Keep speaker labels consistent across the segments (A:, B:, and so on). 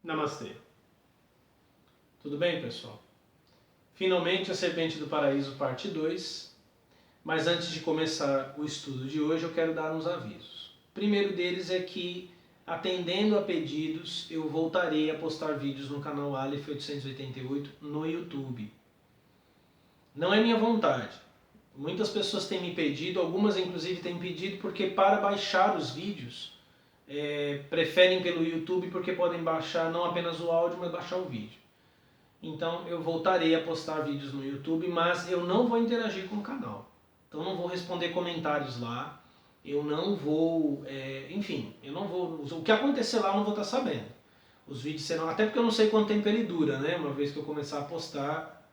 A: Namastê. Tudo bem, pessoal? Finalmente a Serpente do Paraíso, parte 2. Mas antes de começar o estudo de hoje, eu quero dar uns avisos. O primeiro deles é que, atendendo a pedidos, eu voltarei a postar vídeos no canal Aleph 888 no YouTube. Não é minha vontade. Muitas pessoas têm me pedido, algumas inclusive têm pedido porque para baixar os vídeos, preferem pelo YouTube porque podem baixar não apenas o áudio, mas baixar o vídeo. Então eu voltarei a postar vídeos no YouTube, mas eu não vou interagir com o canal. Então não vou responder comentários lá, eu não vou, eu não vou, o que acontecer lá eu não vou estar sabendo. Os vídeos serão, até porque eu não sei quanto tempo ele dura, né? Uma vez que eu começar a postar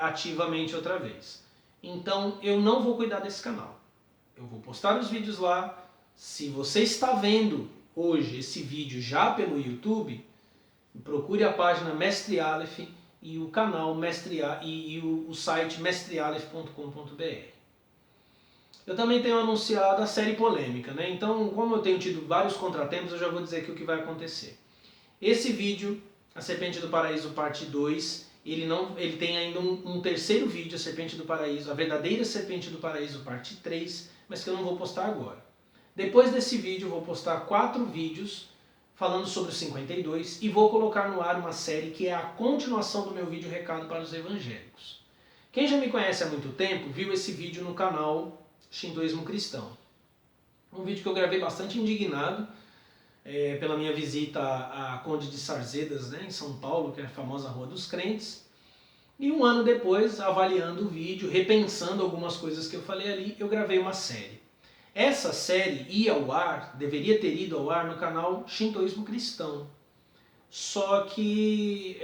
A: ativamente outra vez. Então eu não vou cuidar desse canal. Eu vou postar os vídeos lá. Se você está vendo hoje esse vídeo já pelo YouTube, procure a página Mestre Aleph e o canal o site mestrealeph.com.br. Eu também tenho anunciado a série polêmica, né? Então, como eu tenho tido vários contratempos, eu já vou dizer aqui o que vai acontecer. Esse vídeo, A Serpente do Paraíso, parte 2, ele tem ainda um terceiro vídeo, A Serpente do Paraíso, A Verdadeira Serpente do Paraíso, parte 3, mas que eu não vou postar agora. Depois desse vídeo, eu vou postar 4 vídeos falando sobre o 52 e vou colocar no ar uma série que é a continuação do meu vídeo Recado para os Evangélicos. Quem já me conhece há muito tempo viu esse vídeo no canal Shintoísmo Cristão. Um vídeo que eu gravei bastante indignado pela minha visita à Conde de Sarzedas, né, em São Paulo, que é a famosa Rua dos Crentes. E um ano depois, avaliando o vídeo, repensando algumas coisas que eu falei ali, eu gravei uma série. Essa série ia ao ar, deveria ter ido ao ar no canal Shintoísmo Cristão. Só que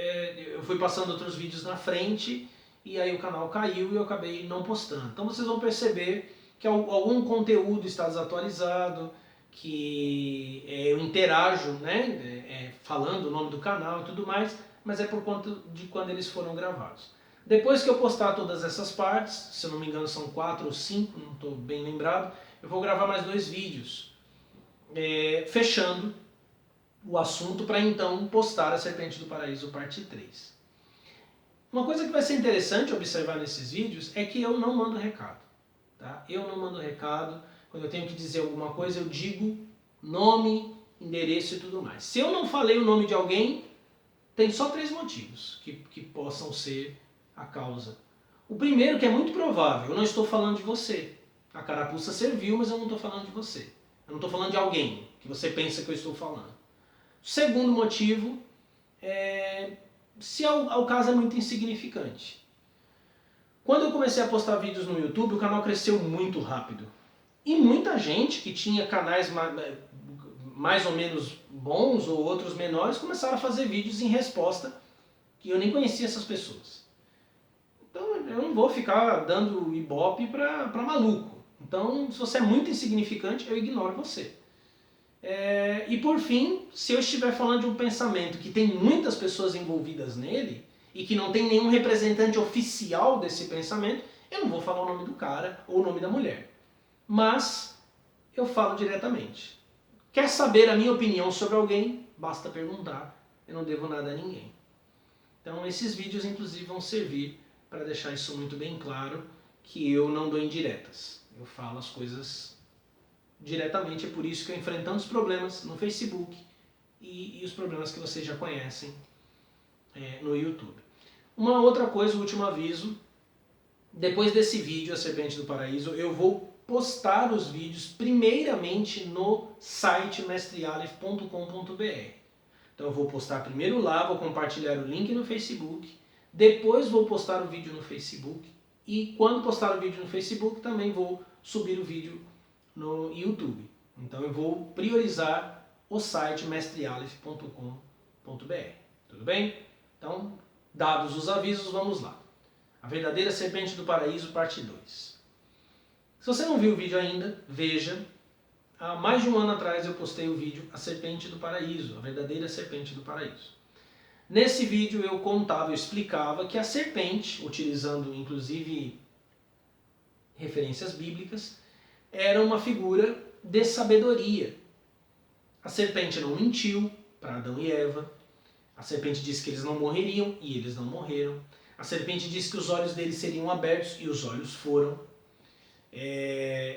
A: eu fui passando outros vídeos na frente e aí o canal caiu e eu acabei não postando. Então vocês vão perceber que algum conteúdo está desatualizado, que eu interajo, né, falando o nome do canal e tudo mais, mas é por conta de quando eles foram gravados. Depois que eu postar todas essas partes, se eu não me engano são 4 ou 5, não estou bem lembrado, eu vou gravar mais 2 vídeos, fechando o assunto para então postar A Serpente do Paraíso, parte 3. Uma coisa que vai ser interessante observar nesses vídeos é que eu não mando recado. Tá? Eu não mando recado. Quando eu tenho que dizer alguma coisa, eu digo nome, endereço e tudo mais. Se eu não falei o nome de alguém, tem só 3 motivos que possam ser a causa. O primeiro, que é muito provável, eu não estou falando de você. A carapuça serviu, mas eu não estou falando de você. Eu não estou falando de alguém que você pensa que eu estou falando. O segundo motivo é se ao caso é muito insignificante. Quando eu comecei a postar vídeos no YouTube, o canal cresceu muito rápido. E muita gente que tinha canais mais ou menos bons ou outros menores começaram a fazer vídeos em resposta, que eu nem conhecia essas pessoas. Então eu não vou ficar dando ibope para maluco. Então, se você é muito insignificante, eu ignoro você. E por fim, se eu estiver falando de um pensamento que tem muitas pessoas envolvidas nele e que não tem nenhum representante oficial desse pensamento, eu não vou falar o nome do cara ou o nome da mulher. Mas eu falo diretamente. Quer saber a minha opinião sobre alguém? Basta perguntar. Eu não devo nada a ninguém. Então esses vídeos inclusive vão servir para deixar isso muito bem claro, que eu não dou indiretas. Eu falo as coisas diretamente, é por isso que eu enfrentando os problemas no Facebook e os problemas que vocês já conhecem no YouTube. Uma outra coisa, o último aviso, depois desse vídeo, A Serpente do Paraíso, eu vou postar os vídeos primeiramente no site mestrealeph.com.br. Então eu vou postar primeiro lá, vou compartilhar o link no Facebook, depois vou postar o vídeo no Facebook e quando postar o vídeo no Facebook também vou subir o vídeo no YouTube. Então eu vou priorizar o site mestrealeph.com.br. Tudo bem? Então, dados os avisos, vamos lá. A Verdadeira Serpente do Paraíso, parte 2. Se você não viu o vídeo ainda, veja. Há mais de um ano atrás eu postei o vídeo A Serpente do Paraíso, A Verdadeira Serpente do Paraíso. Nesse vídeo eu explicava que a serpente, utilizando inclusive referências bíblicas, era uma figura de sabedoria. A serpente não mentiu para Adão e Eva, A serpente disse que eles não morreriam e eles não morreram. A serpente disse que os olhos deles seriam abertos e os olhos foram.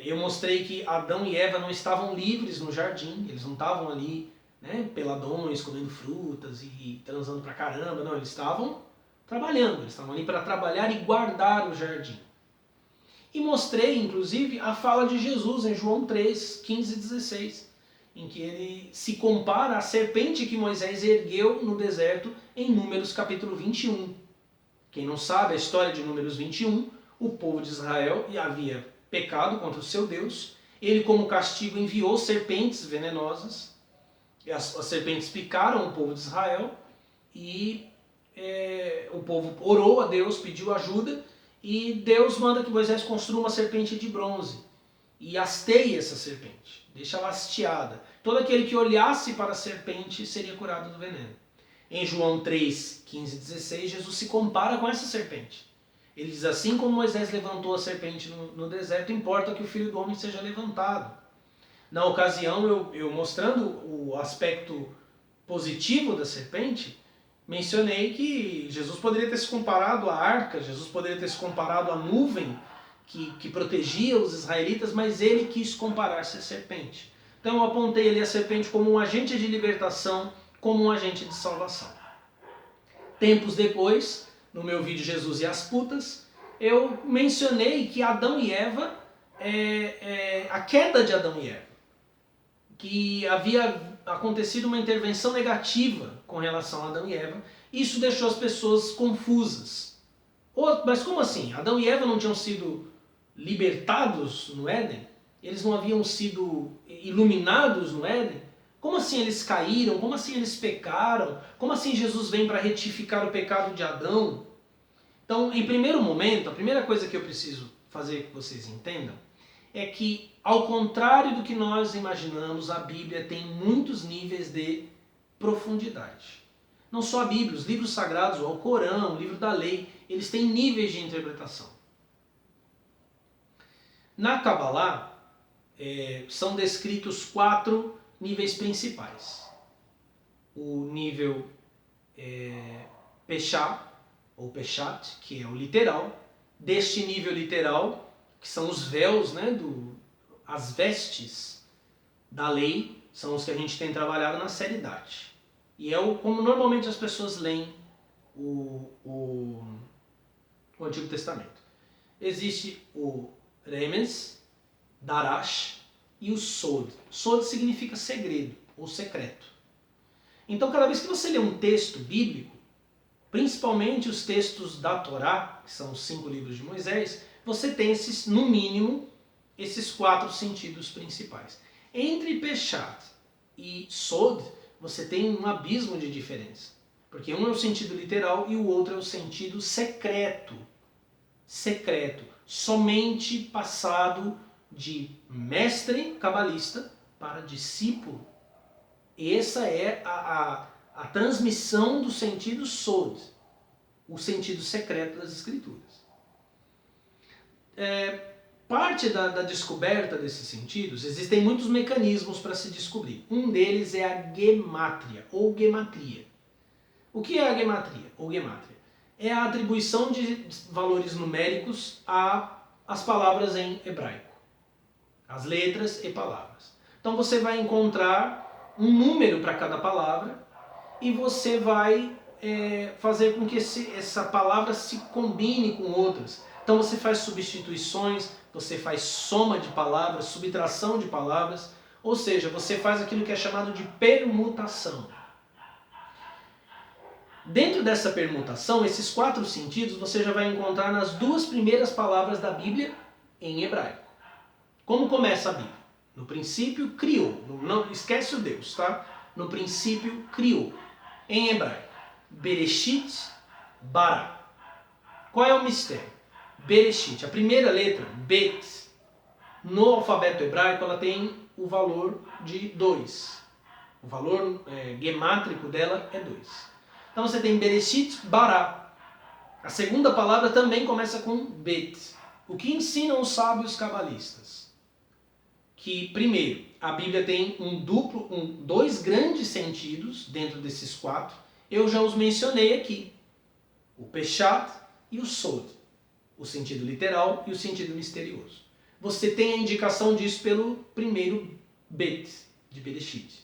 A: Eu mostrei que Adão e Eva não estavam livres no jardim, eles não estavam ali, né, peladões, comendo frutas e transando pra caramba, não, eles estavam trabalhando, eles estavam ali para trabalhar e guardar o jardim. E mostrei, inclusive, a fala de Jesus em João 3, 15 e 16, em que ele se compara à serpente que Moisés ergueu no deserto em Números capítulo 21. Quem não sabe a história de Números 21, o povo de Israel havia pecado contra o seu Deus, ele como castigo enviou serpentes venenosas, as serpentes picaram o povo de Israel e o povo orou a Deus, pediu ajuda e Deus manda que Moisés construa uma serpente de bronze e hasteie essa serpente, deixa ela hasteada. Todo aquele que olhasse para a serpente seria curado do veneno. Em João 3, 15 e 16, Jesus se compara com essa serpente. Ele diz, assim como Moisés levantou a serpente no deserto, importa que o Filho do Homem seja levantado. Na ocasião, eu mostrando o aspecto positivo da serpente, mencionei que Jesus poderia ter se comparado à arca, Jesus poderia ter se comparado à nuvem que protegia os israelitas, mas ele quis comparar-se à serpente. Então eu apontei ali a serpente como um agente de libertação, como um agente de salvação. Tempos depois, no meu vídeo Jesus e as Putas, eu mencionei que Adão e Eva, a queda de Adão e Eva, que havia acontecido uma intervenção negativa com relação a Adão e Eva, isso deixou as pessoas confusas. Mas como assim? Adão e Eva não tinham sido libertados no Éden? Eles não haviam sido iluminados no Éden? Como assim eles caíram? Como assim eles pecaram? Como assim Jesus vem para retificar o pecado de Adão? Então, em primeiro momento, a primeira coisa que eu preciso fazer que vocês entendam é que, ao contrário do que nós imaginamos, a Bíblia tem muitos níveis de profundidade. Não só a Bíblia, os livros sagrados, o Alcorão, o livro da lei, eles têm níveis de interpretação. Na Kabbalah, são descritos 4 níveis principais. O nível Peshat, ou Peshat, que é o literal. Deste nível literal, que são os véus, né, as vestes da lei, são os que a gente tem trabalhado na série Dat. E como normalmente as pessoas leem o Antigo Testamento. Existe o Remes, Darash e o Sod. Sod significa segredo ou secreto. Então, cada vez que você lê um texto bíblico, principalmente os textos da Torá, que são os 5 livros de Moisés, você tem no mínimo, esses 4 sentidos principais. Entre Peshat e Sod, você tem um abismo de diferença. Porque um é o sentido literal e o outro é o sentido secreto. Secreto. Somente passado de mestre cabalista para discípulo. Essa é a transmissão do sentido Sod, o sentido secreto das Escrituras. Parte da descoberta desses sentidos, existem muitos mecanismos para se descobrir. Um deles é a gemátria, ou gematria. O que é a gematria, ou gemátria? É a atribuição de valores numéricos às palavras em hebraico. As letras e palavras. Então você vai encontrar um número para cada palavra e você vai fazer com que essa palavra se combine com outras. Então você faz substituições, você faz soma de palavras, subtração de palavras, ou seja, você faz aquilo que é chamado de permutação. Dentro dessa permutação, esses 4 sentidos você já vai encontrar nas 2 primeiras palavras da Bíblia em hebraico. Como começa a Bíblia? No princípio, criou. Não esquece o Deus, tá? No princípio, criou. Em hebraico. Bereshit, bara. Qual é o mistério? Bereshit. A primeira letra, Bet, no alfabeto hebraico, ela tem o valor de 2. O valor gemátrico dela é 2. Então você tem Bereshit, bara. A segunda palavra também começa com Bet. O que ensinam os sábios cabalistas? Que, primeiro, a Bíblia tem 2 grandes sentidos dentro desses 4, Eu já os mencionei aqui. O Peshat e o Sod. O sentido literal e o sentido misterioso. Você tem a indicação disso pelo primeiro Bet, de Bereshit.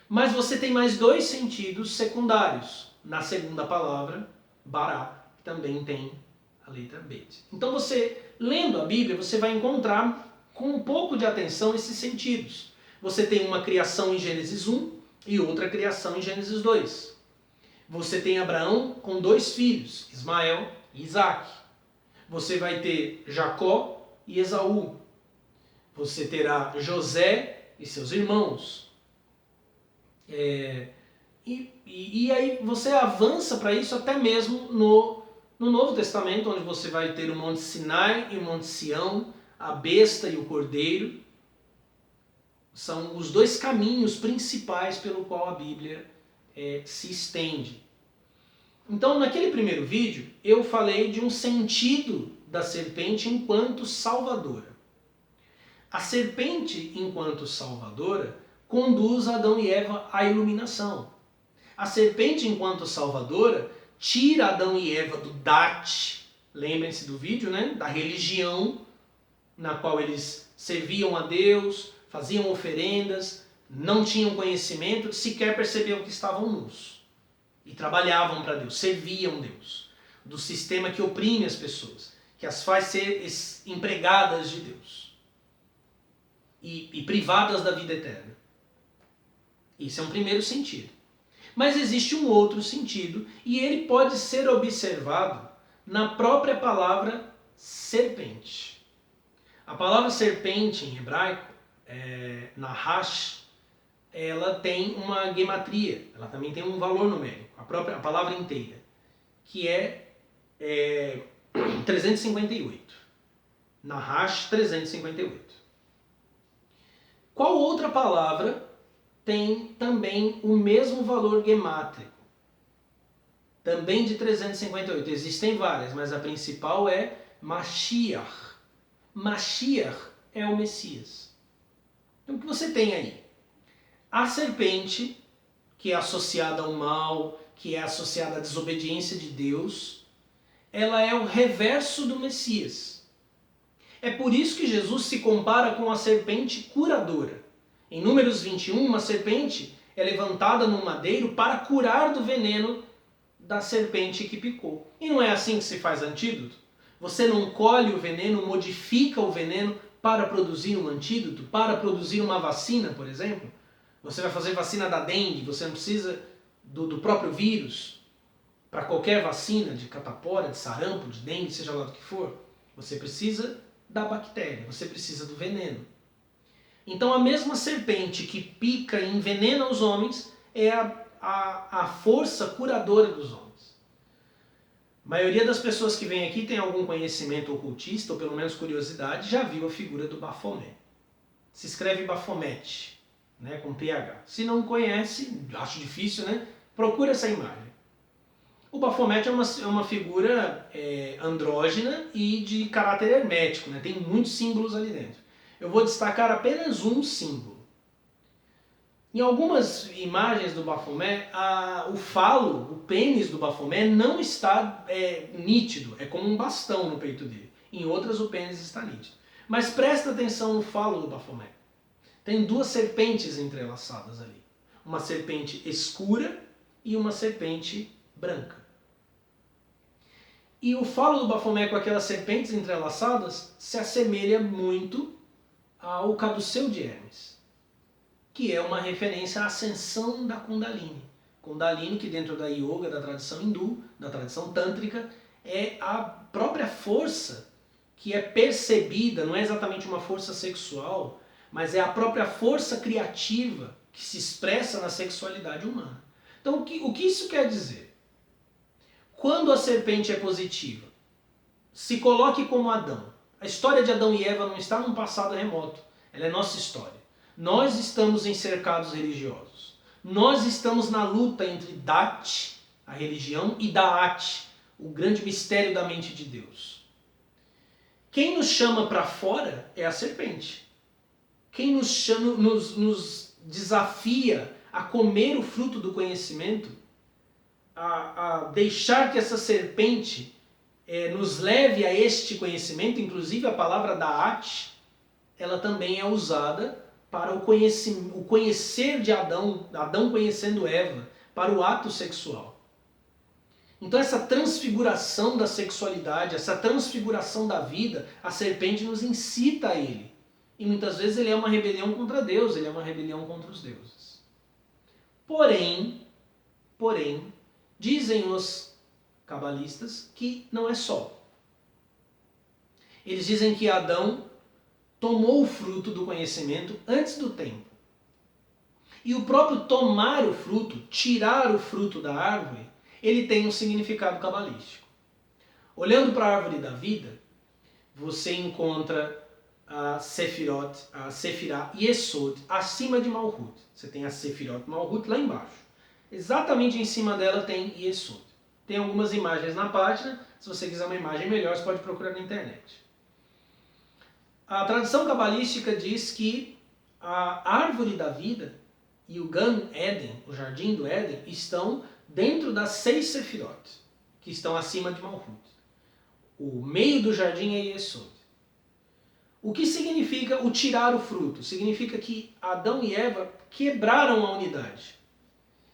A: Mas você tem mais dois sentidos secundários. Na segunda palavra, Bará, que também tem a letra Bet. Então você, lendo a Bíblia, você vai encontrar com um pouco de atenção esses sentidos. Você tem uma criação em Gênesis 1 e outra criação em Gênesis 2. Você tem Abraão com dois filhos, Ismael e Isaac. Você vai ter Jacó e Esaú. Você terá José e seus irmãos. E aí você avança para isso até mesmo no Novo Testamento, onde você vai ter o Monte Sinai e o Monte Sião, a besta e o cordeiro. São os dois caminhos principais pelo qual a Bíblia se estende. Então, naquele primeiro vídeo, eu falei de um sentido da serpente enquanto salvadora. A serpente, enquanto salvadora, conduz Adão e Eva à iluminação. A serpente, enquanto salvadora, tira Adão e Eva do Dat, lembrem-se do vídeo, né? Da religião na qual eles serviam a Deus, faziam oferendas, não tinham conhecimento, sequer percebiam que estavam nus. E trabalhavam para Deus, serviam Deus. Do sistema que oprime as pessoas, que as faz ser empregadas de Deus. E privadas da vida eterna. Isso é um primeiro sentido. Mas existe um outro sentido, e ele pode ser observado na própria palavra serpente. A palavra serpente em hebraico, nahash, ela tem uma gematria, ela também tem um valor numérico, a palavra inteira, que é 358. Nahash 358. Qual outra palavra tem também o mesmo valor gemátrico? Também de 358. Existem várias, mas a principal é Mashiach. Mashiach é o Messias. Então o que você tem aí? A serpente, que é associada ao mal, que é associada à desobediência de Deus, ela é o reverso do Messias. É por isso que Jesus se compara com a serpente curadora. Em Números 21, uma serpente é levantada num madeiro para curar do veneno da serpente que picou. E não é assim que se faz antídoto? Você não colhe o veneno, modifica o veneno para produzir um antídoto, para produzir uma vacina, por exemplo? Você vai fazer vacina da dengue, você não precisa do próprio vírus. Para qualquer vacina de catapora, de sarampo, de dengue, seja lá do que for, você precisa da bactéria, você precisa do veneno. Então a mesma serpente que pica e envenena os homens é a força curadora dos homens. A maioria das pessoas que vem aqui tem algum conhecimento ocultista, ou pelo menos curiosidade, já viu a figura do Baphomet. Se escreve Baphomet, né, com PH. Se não conhece, acho difícil, né? Procura essa imagem. O Baphomet é uma figura andrógena e de caráter hermético, né? Tem muitos símbolos ali dentro. Eu vou destacar apenas um símbolo. Em algumas imagens do Baphomet, o falo, o pênis do Baphomet não está nítido, é como um bastão no peito dele. Em outras o pênis está nítido. Mas presta atenção no falo do Baphomet. Tem duas serpentes entrelaçadas ali. Uma serpente escura e uma serpente branca. E o falo do Baphomet com aquelas serpentes entrelaçadas se assemelha muito ao caduceu de Hermes, que é uma referência à ascensão da Kundalini. Kundalini, que dentro da yoga, da tradição hindu, da tradição tântrica, é a própria força que é percebida, não é exatamente uma força sexual, mas é a própria força criativa que se expressa na sexualidade humana. Então, o que isso quer dizer? Quando a serpente é positiva, se coloque como Adão. A história de Adão e Eva não está num passado remoto, ela é nossa história. Nós estamos em cercados religiosos. Nós estamos na luta entre Dat, a religião, e Da'at, o grande mistério da mente de Deus. Quem nos chama para fora é a serpente. Quem nos desafia a comer o fruto do conhecimento a deixar que essa serpente nos leve a este conhecimento, inclusive a palavra da'at, ela também é usada para o conhecer de Adão, Adão conhecendo Eva, para o ato sexual. Então essa transfiguração da sexualidade, essa transfiguração da vida, a serpente nos incita a ele. E muitas vezes ele é uma rebelião contra Deus, ele é uma rebelião contra os deuses. Porém, dizem os cabalistas que não é só. Eles dizem que Adão tomou o fruto do conhecimento antes do tempo. E o próprio tomar o fruto, tirar o fruto da árvore, ele tem um significado cabalístico. Olhando para a árvore da vida, você encontra a Sefirot, a Sefirah Yesod acima de Malhut. Você tem a Sefirot Malhut lá embaixo. Exatamente em cima dela tem Yesod. Tem algumas imagens na página. Se você quiser uma imagem melhor, você pode procurar na internet. A tradição cabalística diz que a árvore da vida e o Gan Eden, o jardim do Éden, estão dentro das 6 Sefirot, que estão acima de Malhut. O meio do jardim é Yesod. O que significa o tirar o fruto? Significa que Adão e Eva quebraram a unidade.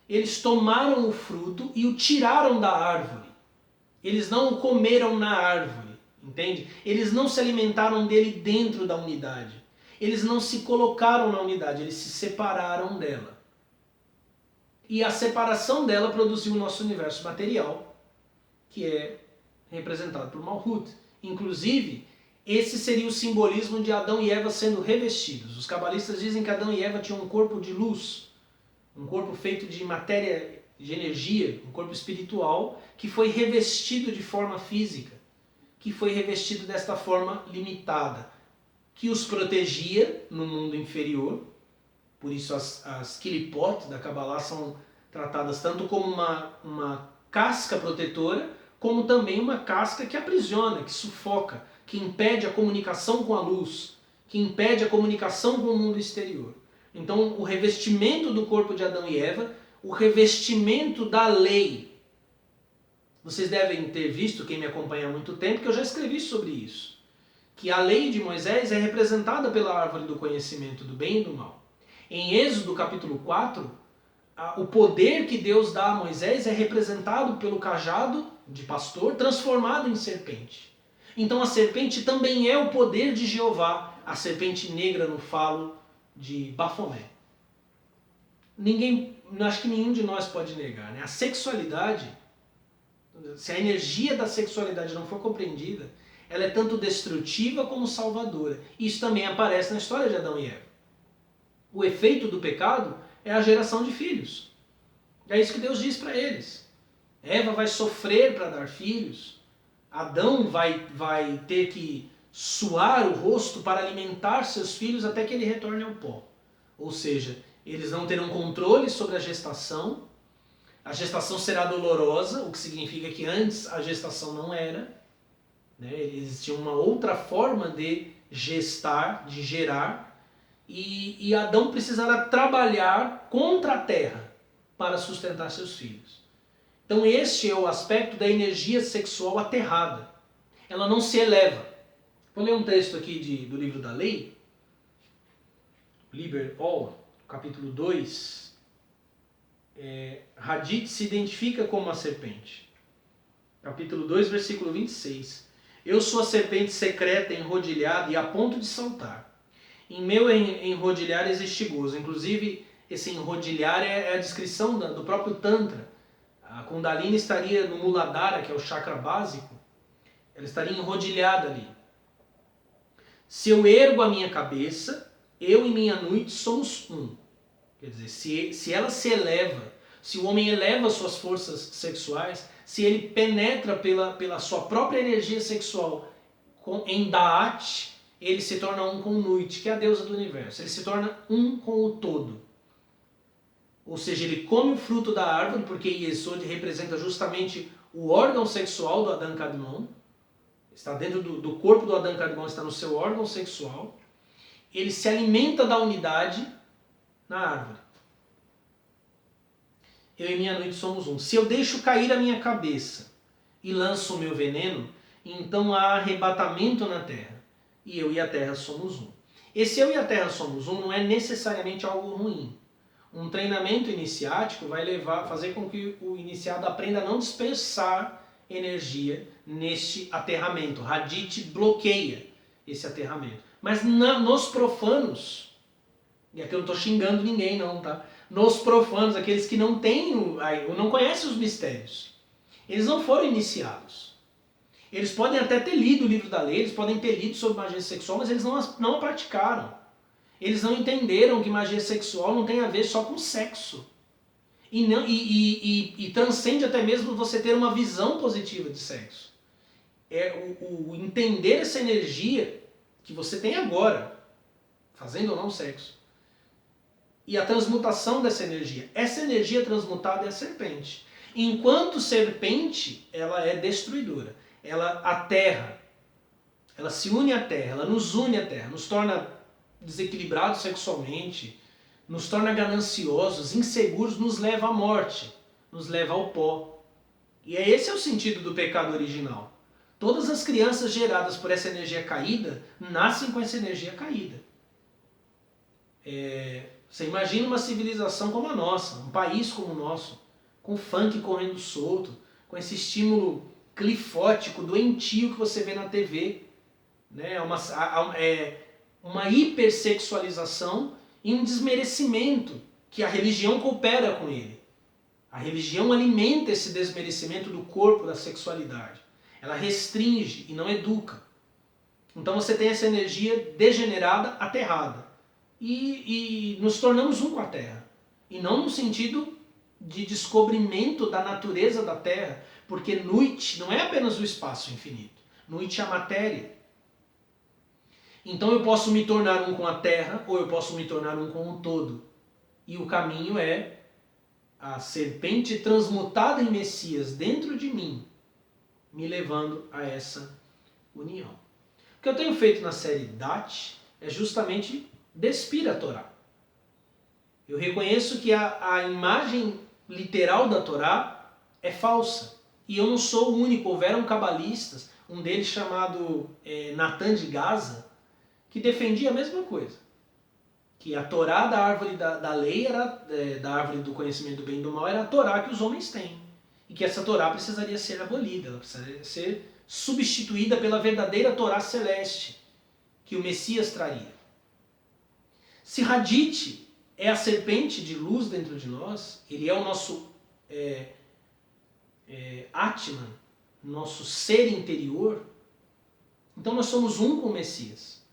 A: Eles tomaram o fruto e o tiraram da árvore. Eles não o comeram na árvore, entende? Eles não se alimentaram dele dentro da unidade. Eles não se colocaram na unidade, eles se separaram dela. E a separação dela produziu o nosso universo material, que é representado por Malhut. Inclusive, esse seria o simbolismo de Adão e Eva sendo revestidos. Os cabalistas dizem que Adão e Eva tinham um corpo de luz, um corpo feito de matéria, de energia, um corpo espiritual, que foi revestido de forma física, que foi revestido desta forma limitada, que os protegia no mundo inferior. Por isso as Kilipot da Kabbalah são tratadas tanto como uma casca protetora, como também uma casca que aprisiona, que sufoca, que impede a comunicação com a luz, que impede a comunicação com o mundo exterior. Então o revestimento do corpo de Adão e Eva, o revestimento da lei. Vocês devem ter visto, quem me acompanha há muito tempo, que eu já escrevi sobre isso. Que a lei de Moisés é representada pela árvore do conhecimento do bem e do mal. Em Êxodo capítulo 4, o poder que Deus dá a Moisés é representado pelo cajado de pastor transformado em serpente. Então a serpente também é o poder de Jeová, a serpente negra no falo de Bafomé. Acho que nenhum de nós pode negar, né? A sexualidade, se a energia da sexualidade não for compreendida, ela é tanto destrutiva como salvadora. Isso também aparece na história de Adão e Eva. O efeito do pecado é a geração de filhos. É isso que Deus diz para eles. Eva vai sofrer para dar filhos. Adão vai ter que suar o rosto para alimentar seus filhos até que ele retorne ao pó. Ou seja, eles não terão controle sobre a gestação. A gestação será dolorosa, o que significa que antes a gestação não era. Né? Existia uma outra forma de gestar, de gerar. E Adão precisará trabalhar contra a terra para sustentar seus filhos. Então este é o aspecto da energia sexual aterrada. Ela não se eleva. Vou ler um texto aqui do livro da lei, Liber All, capítulo 2. Hadith se identifica como a serpente. Capítulo 2, versículo 26. Eu sou a serpente secreta, enrodilhada e a ponto de saltar. Em meu enrodilhar existe gozo. Inclusive, esse enrodilhar é a descrição do próprio Tantra. A Kundalini estaria no Muladhara, que é o chakra básico. Ela estaria enrodilhada ali. Se eu ergo a minha cabeça, eu e minha noite somos um. Quer dizer, se ela se eleva, se o homem eleva suas forças sexuais, se ele penetra pela sua própria energia sexual em Da'at, ele se torna um com Nuit, que é a deusa do universo. Ele se torna um com o todo. Ou seja, ele come o fruto da árvore, porque Yesod representa justamente o órgão sexual do Adão Kadmon. Está dentro do corpo do Adão Kadmon, está no seu órgão sexual. Ele se alimenta da unidade na árvore. eu e minha noite somos um. Se eu deixo cair a minha cabeça e lanço o meu veneno, então há arrebatamento na terra. E eu e a terra somos um. Esse eu e a terra somos um não é necessariamente algo ruim. Um treinamento iniciático vai fazer com que o iniciado aprenda a não dispersar energia neste aterramento. Hadith bloqueia esse aterramento. Mas nos profanos, e aqui eu não estou xingando ninguém não, tá? Nos profanos, aqueles que não não conhecem os mistérios, eles não foram iniciados. Eles podem até ter lido o livro da lei, eles podem ter lido sobre magia sexual, mas eles não a praticaram. Eles não entenderam que magia sexual não tem a ver só com sexo. E transcende até mesmo você ter uma visão positiva de sexo. É o entender essa energia que você tem agora, fazendo ou não sexo. E a transmutação dessa energia. Essa energia transmutada é a serpente. Enquanto serpente, ela é destruidora. Ela aterra. Ela se une à terra, ela nos une à terra, nos torna desequilibrados sexualmente, nos torna gananciosos, inseguros, nos leva à morte, nos leva ao pó. E esse é o sentido do pecado original. Todas as crianças geradas por essa energia caída nascem com essa energia caída. Você imagina uma civilização como a nossa, um país como o nosso, com funk correndo solto, com esse estímulo clifótico, doentio que você vê na TV. Né? Uma hipersexualização e um desmerecimento que a religião coopera com ele. A religião alimenta esse desmerecimento do corpo, da sexualidade. Ela restringe e não educa. Então você tem essa energia degenerada, aterrada. E nos tornamos um com a Terra. E não no sentido de descobrimento da natureza da Terra, porque Nuit não é apenas o espaço infinito. Nuit é a matéria. Então eu posso me tornar um com a Terra ou eu posso me tornar um com o todo. E o caminho é a serpente transmutada em Messias dentro de mim, me levando a essa união. O que eu tenho feito na série Dat é justamente despir a Torá. Eu reconheço que a imagem literal da Torá é falsa. E eu não sou o único. Houveram cabalistas, um deles chamado Natan de Gaza, que defendia a mesma coisa. Que a Torá da árvore da lei, da árvore do conhecimento do bem e do mal, era a Torá que os homens têm. E que essa Torá precisaria ser abolida, ela precisaria ser substituída pela verdadeira Torá celeste, que o Messias traria. Se Hadith é a serpente de luz dentro de nós, ele é o nosso Atman, nosso ser interior, então nós somos um com o Messias.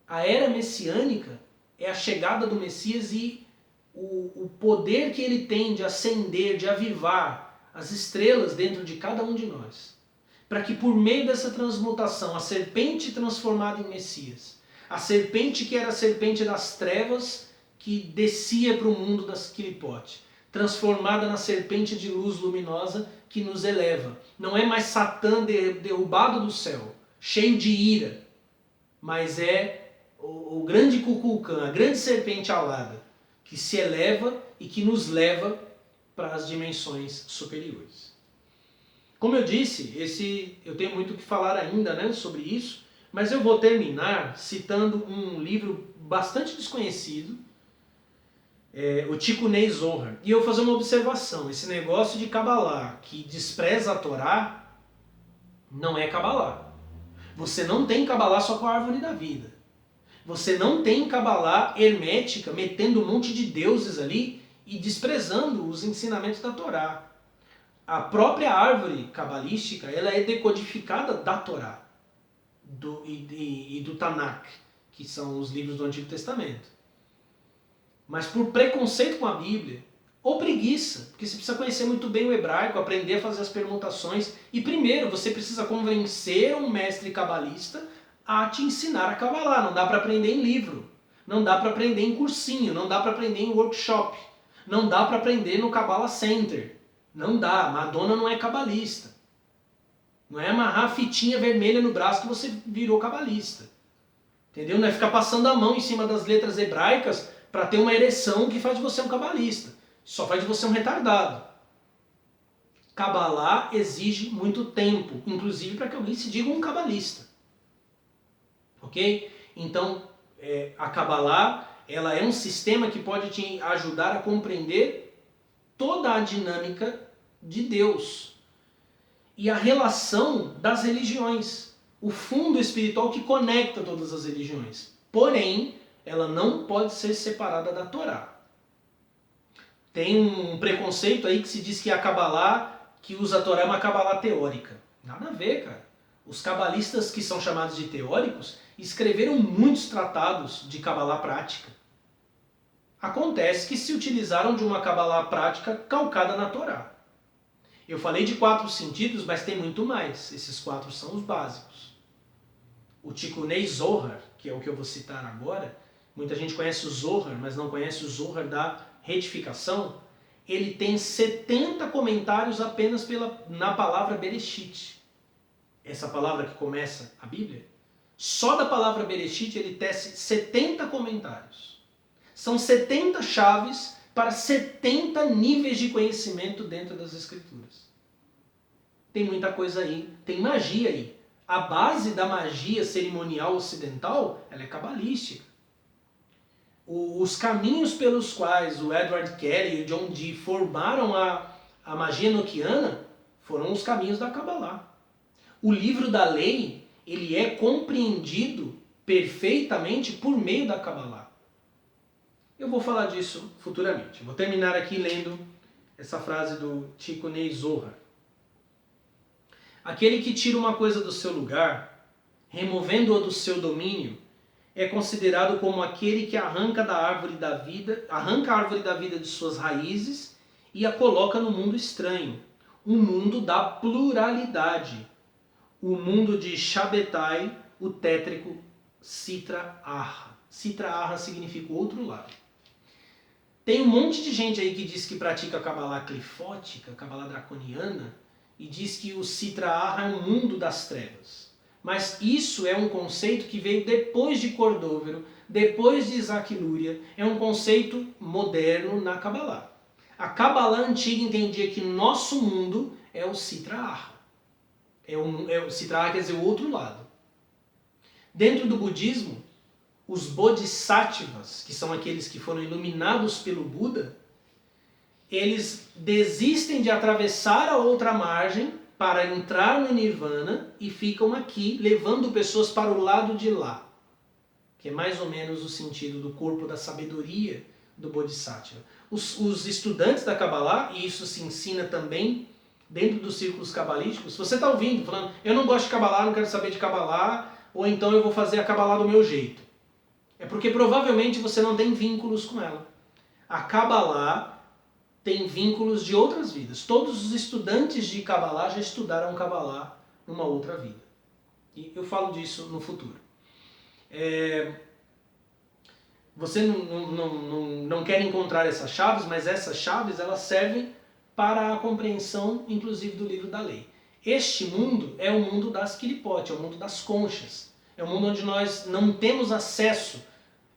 A: A era messiânica é a chegada do Messias e o poder que ele tem de acender, de avivar as estrelas dentro de cada um de nós. Para que por meio dessa transmutação, a serpente transformada em Messias, a serpente que era a serpente das trevas, que descia para o mundo das Quilipote, transformada na serpente de luz luminosa que nos eleva. Não é mais Satã derrubado do céu, cheio de ira, mas é o grande Kukulkan, a grande serpente alada, que se eleva e que nos leva para as dimensões superiores. Como eu disse, eu tenho muito o que falar ainda, né, sobre isso, mas eu vou terminar citando um livro bastante desconhecido, o Tikunei Zohar. E eu vou fazer uma observação. Esse negócio de Kabbalah que despreza a Torá não é Kabbalah. Você não tem Kabbalah só com a árvore da vida. Você não tem Kabbalah hermética metendo um monte de deuses ali e desprezando os ensinamentos da Torá. A própria árvore cabalística ela é decodificada da Torá e do Tanakh, que são os livros do Antigo Testamento. Mas por preconceito com a Bíblia, ou preguiça, porque você precisa conhecer muito bem o hebraico, aprender a fazer as permutações, e primeiro você precisa convencer um mestre cabalista a te ensinar a Kabbalah. Não dá para aprender em livro, não dá para aprender em cursinho, não dá para aprender em workshop, não dá para aprender no Kabbalah Center. Não dá, Madonna não é cabalista. Não é amarrar a fitinha vermelha no braço que você virou cabalista. Entendeu? Não é ficar passando a mão em cima das letras hebraicas para ter uma ereção que faz de você um cabalista. Só faz de você um retardado. Cabalá exige muito tempo, inclusive para que alguém se diga um cabalista. Ok? Então, a Cabalá, ela é um sistema que pode te ajudar a compreender toda a dinâmica de Deus e a relação das religiões, o fundo espiritual que conecta todas as religiões. Porém, ela não pode ser separada da Torá. Tem um preconceito aí que se diz que a Cabalá que usa a Torá é uma Cabalá teórica. Nada a ver, cara. Os cabalistas que são chamados de teóricos escreveram muitos tratados de Cabalá prática. Acontece que se utilizaram de uma Cabalá prática calcada na Torá. Eu falei de 4 sentidos, mas tem muito mais. Esses 4 são os básicos. O Tikunei Zohar, que é o que eu vou citar agora, muita gente conhece o Zohar, mas não conhece o Zohar da retificação. Ele tem 70 comentários apenas na palavra Bereshit. Essa palavra que começa a Bíblia. Só da palavra Bereshit ele tece 70 comentários. São 70 chaves para 70 níveis de conhecimento dentro das Escrituras. Tem muita coisa aí, tem magia aí. A base da magia cerimonial ocidental, ela é cabalística. Os caminhos pelos quais o Edward Kelly e o John Dee formaram a magia enoquiana foram os caminhos da Cabalá. O livro da lei, ele é compreendido perfeitamente por meio da Cabalá. Eu vou falar disso futuramente. Vou terminar aqui lendo essa frase do Tikunei Zohar. Aquele que tira uma coisa do seu lugar, removendo-a do seu domínio, é considerado como aquele que arranca a árvore da vida de suas raízes e a coloca no mundo estranho, o mundo da pluralidade, o mundo de Shabbatai, o tétrico Sitra Ahra. Sitra Ahra significa o outro lado. Tem um monte de gente aí que diz que pratica a Cabalá clifótica, Cabalá draconiana, e diz que o Sitra Ahra é um mundo das trevas. Mas isso é um conceito que veio depois de Cordovero, depois de Isaac Luria, é um conceito moderno na Cabalá. A Cabalá antiga entendia que nosso mundo é o Sitra Ahra. O Sitra Ahra quer dizer o outro lado. Dentro do budismo, os bodhisattvas, que são aqueles que foram iluminados pelo Buda, eles desistem de atravessar a outra margem para entrar no Nirvana e ficam aqui levando pessoas para o lado de lá, que é mais ou menos o sentido do corpo da sabedoria do Bodhisattva. Os estudantes da Kabbalah, e isso se ensina também dentro dos círculos cabalísticos, se você está ouvindo, falando, eu não gosto de Kabbalah, não quero saber de Kabbalah, ou então eu vou fazer a Kabbalah do meu jeito. É porque provavelmente você não tem vínculos com ela. A Kabbalah tem vínculos de outras vidas. Todos os estudantes de Kabbalah já estudaram Kabbalah numa outra vida. E eu falo disso no futuro. Você não quer encontrar essas chaves, mas essas chaves elas servem para a compreensão, inclusive, do livro da lei. Este mundo é o mundo das Kiripot, é o mundo das conchas. É o mundo onde nós não temos acesso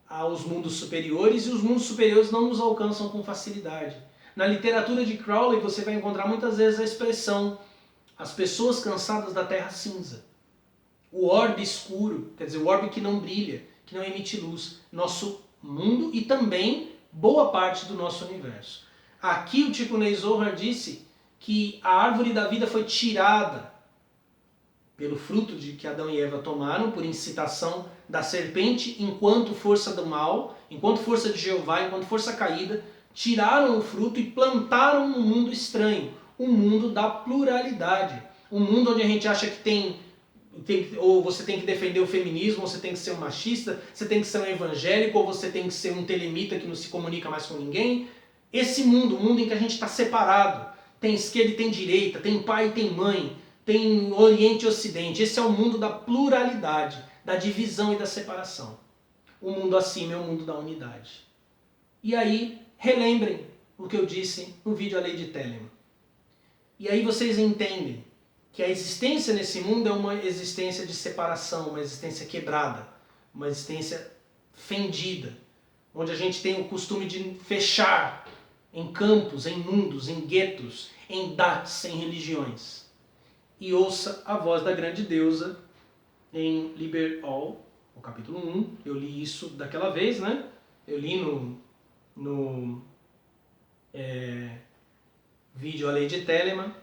A: aos mundos superiores e os mundos superiores não nos alcançam com facilidade. Na literatura de Crowley você vai encontrar muitas vezes a expressão as pessoas cansadas da terra cinza. O orbe escuro, quer dizer, o orbe que não brilha, que não emite luz. Nosso mundo e também boa parte do nosso universo. Aqui o Tikunei Zohar disse que a árvore da vida foi tirada pelo fruto de que Adão e Eva tomaram, por incitação da serpente, enquanto força do mal, enquanto força de Jeová, enquanto força caída, tiraram o fruto e plantaram um mundo estranho, um mundo da pluralidade, um mundo onde a gente acha que ou você tem que defender o feminismo, ou você tem que ser um machista, você tem que ser um evangélico, ou você tem que ser um telemita que não se comunica mais com ninguém. Esse mundo, o mundo em que a gente está separado, tem esquerda e tem direita, tem pai e tem mãe, tem Oriente e Ocidente. Esse é o mundo da pluralidade, da divisão e da separação. O mundo acima é o mundo da unidade. E aí, relembrem o que eu disse no vídeo A Lei de Telemann. E aí vocês entendem que a existência nesse mundo é uma existência de separação, uma existência quebrada, uma existência fendida, onde a gente tem o costume de fechar em campos, em mundos, em guetos, em dats, em religiões. E ouça a voz da grande deusa em Liber All, o capítulo 1. Eu li isso daquela vez, né? Eu li no vídeo A Lei de Telemann.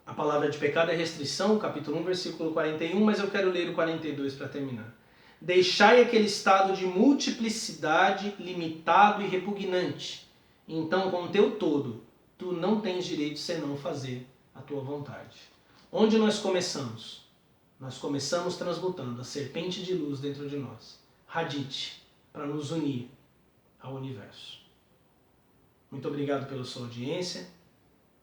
A: A palavra de pecado é restrição, capítulo 1, versículo 41, mas eu quero ler o 42 para terminar. Deixai aquele estado de multiplicidade limitado e repugnante. Então, com o teu todo, tu não tens direito senão fazer a tua vontade. Onde nós começamos? Nós começamos transmutando a serpente de luz dentro de nós, Hadith, para nos unir ao universo. Muito obrigado pela sua audiência.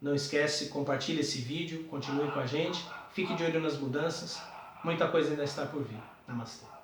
A: Não esquece, compartilhe esse vídeo, continue com a gente, fique de olho nas mudanças. Muita coisa ainda está por vir. Namastê.